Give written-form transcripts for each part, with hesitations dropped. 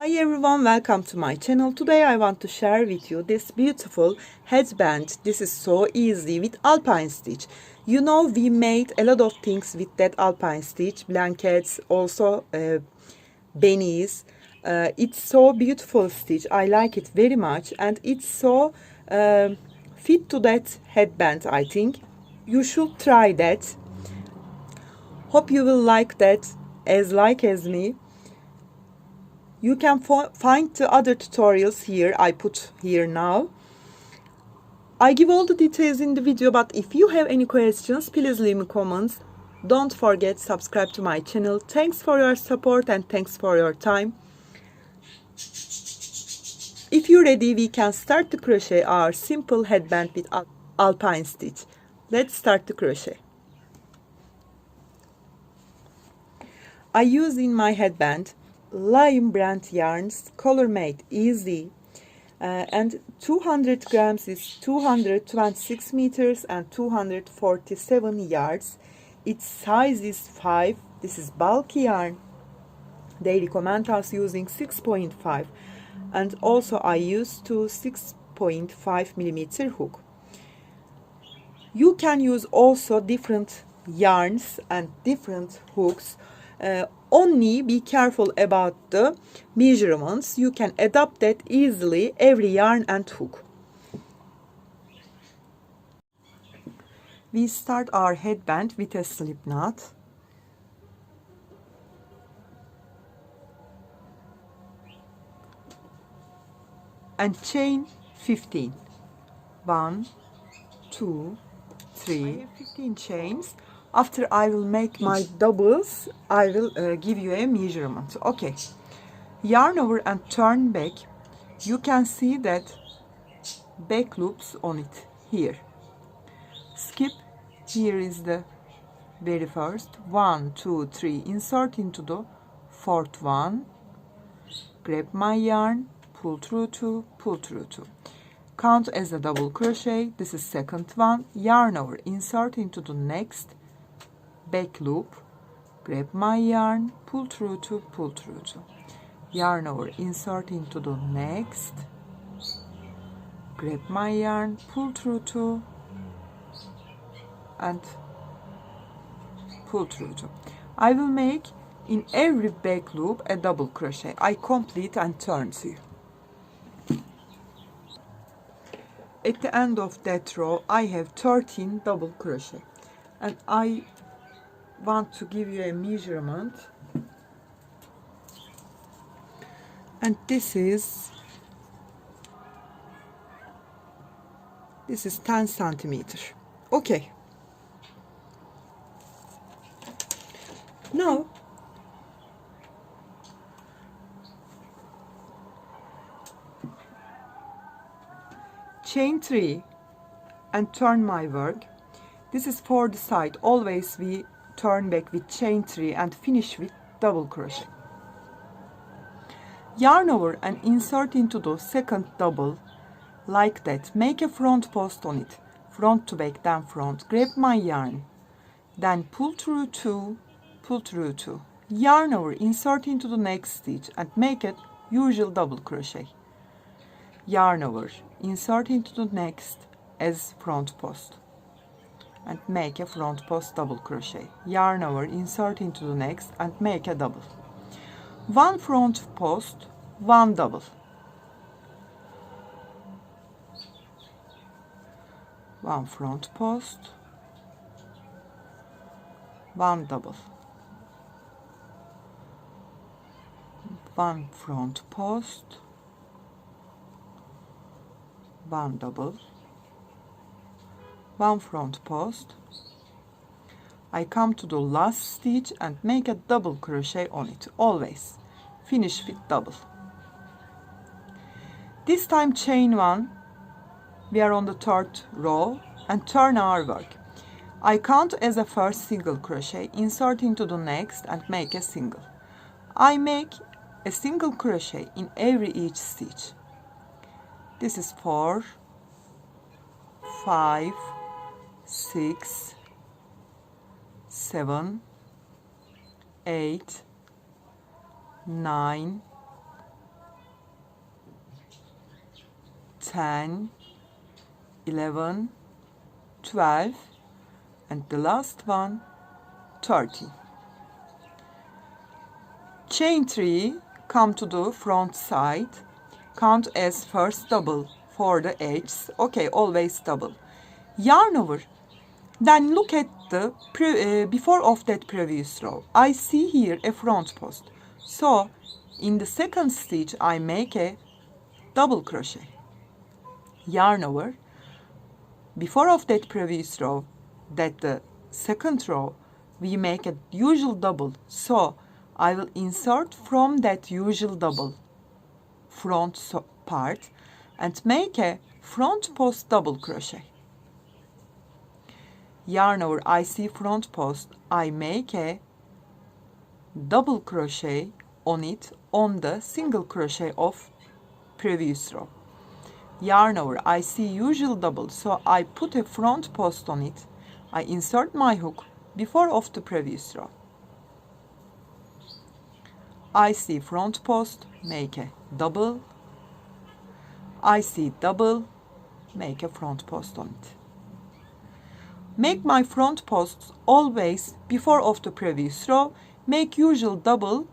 Hi everyone, welcome to my channel. Today I want to share with you this beautiful headband. This is so easy with Alpine stitch. You know, we made a lot of things with that Alpine stitch, blankets, also beanies. It's so beautiful stitch. I like it very much, and it's so fit to that headband. I think you should try that. Hope you will like that as me. You can find the other tutorials here. I put here now. I give all the details in the video, but if you have any questions, please leave me comments. Don't forget subscribe to my channel. Thanks for your support and thanks for your time. If you're ready, we can start to crochet our simple headband with Alpine stitch. Let's start the crochet. I use in my headband Lime brand yarns, color made easy, and 200 grams is 226 meters and 247 yards. Its size is 5. This is bulky yarn. They recommend us using 6.5, and also I use to 6.5 millimeter hook. You can use also different yarns and different hooks. Only be careful about the measurements. You can adapt that easily every yarn and hook. We start our headband with a slip knot. And chain 15. 1, 2, 3. I have 15 chains. After I will make my doubles, I will give you a measurement. Okay. Yarn over and turn back. You can see that back loops on it here. Skip. Here is the very first. 1, 2, 3. Insert into the fourth one. Grab my yarn. Pull through 2. Pull through 2. Count as a double crochet. This is second one. Yarn over. Insert into the next back loop, grab my yarn, pull through 2, pull through 2, yarn over, insert into the next, grab my yarn, pull through 2, and pull through 2. I will make in every back loop a double crochet. I complete and turn to you. At the end of that row I have 13 double crochet, and I want to give you a measurement, and this is 10 centimeter. Okay, now chain 3 and turn my work. This is for the side. Always we turn back with chain 3 and finish with double crochet. Yarn over and insert into the second double like that. Make a front post on it, front to back, then front. Grab my yarn, then pull through 2, pull through 2, yarn over, insert into the next stitch and make a usual double crochet. Yarn over, insert into the next as front post and make a front post double crochet. Yarn over, insert into the next and make a double. One front post, one double. One front post, one double. One front post, one double. One front post. I come to the last stitch and make a double crochet on it. Always finish with double. This time chain 1. We are on the third row and turn our work. I count as a first single crochet, insert into the next and make a single. I make a single crochet in every each stitch. This is 4, 5, 6, 7, 8, 9, 10, 11, 12, and the last one, 13. Chain 3, come to the front side, count as first double for the edges. Okay, always double. Yarn over. Then look at the before of that previous row. I see here a front post. So in the second stitch I make a double crochet. Yarn over. Before of that previous row, that the second row, we make a usual double. So I will insert from that usual double front part and make a front post double crochet. Yarn over, I see front post, I make a double crochet on it on the single crochet of previous row. Yarn over, I see usual double, so I put a front post on it. I insert my hook before of the previous row. I see front post, make a double. I see double, make a front post on it. Make my front posts always before of the previous row. Make usual double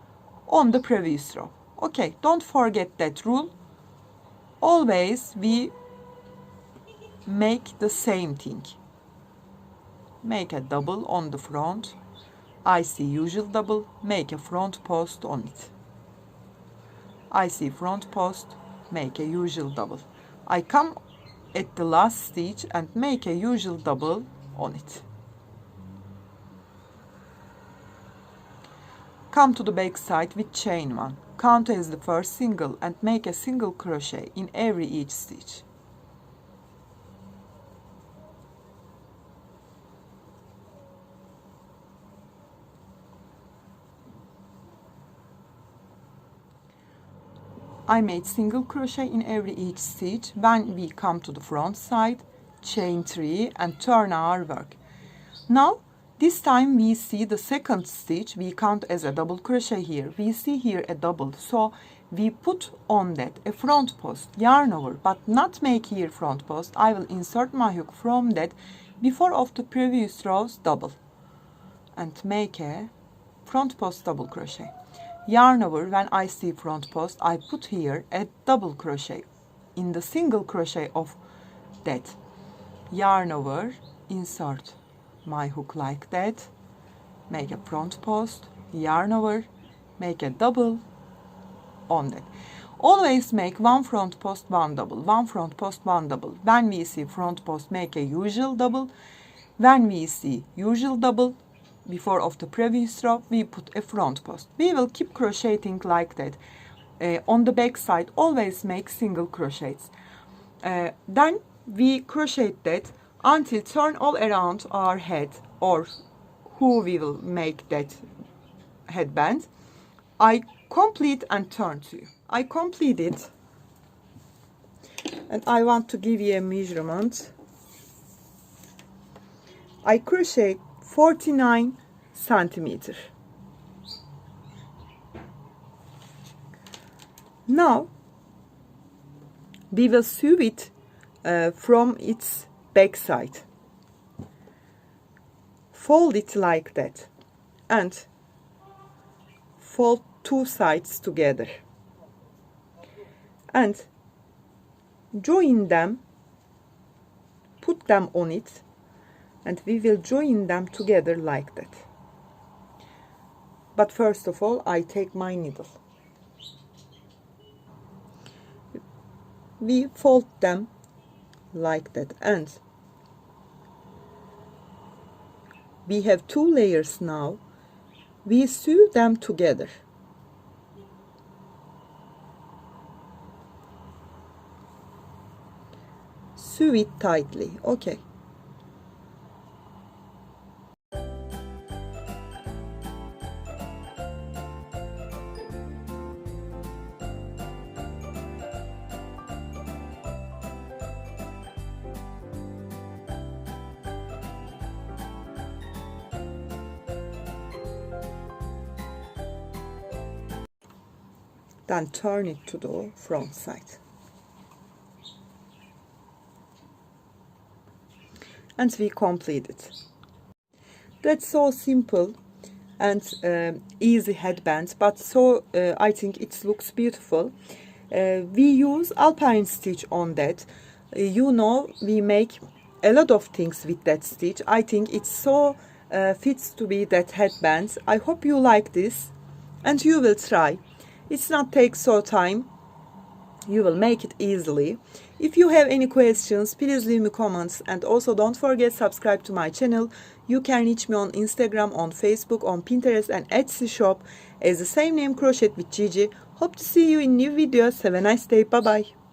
on the previous row. Okay, don't forget that rule. Always we make the same thing. Make a double on the front. I see usual double, make a front post on it. I see front post, make a usual double. I come at the last stitch and make a usual double on it. Come to the back side with chain 1. Count as the first single and make a single crochet in every each stitch. I made single crochet in every each stitch. When we come to the front side, chain 3 and turn our work. Now this time we see the second stitch, we count as a double crochet here. We see here a double, so we put on that a front post, yarn over, but not make here front post. I will insert my hook from that before of the previous rows double and make a front post double crochet. Yarn over, when I see front post, I put here a double crochet in the single crochet of that. Yarn over, insert my hook like that, make a front post, yarn over, make a double on that. Always make one front post, one double, one front post, one double. When we see front post, make a usual double. When we see usual double before of the previous row, we put a front post. We will keep crocheting like that. On the back side, always make single crochets. Then we crochet that until turn all around our head, or who we will make that headband. I complete and turn to you. I complete it and I want to give you a measurement. I crochet 49 centimeters. Now we will sew it from its back side. Fold it like that and fold two sides together and join them, put them on it, and we will join them together like that. But first of all, I take my needle. We fold them like that and we have two layers now. We sew them together. Sew it tightly. Okay. Then turn it to the front side. and we complete it. That's so simple and easy headband, but so I think it looks beautiful. We use Alpine stitch on that. You know, we make a lot of things with that stitch. I think it's so fits to be that headband. I hope you like this and you will try. It's not take so time. You will make it easily. If you have any questions, please leave me comments, and also don't forget subscribe to my channel. You can reach me on Instagram, on Facebook, on Pinterest and Etsy shop as the same name, Crochet with Gigi. Hope to see you in new videos. Have a nice day. Bye bye.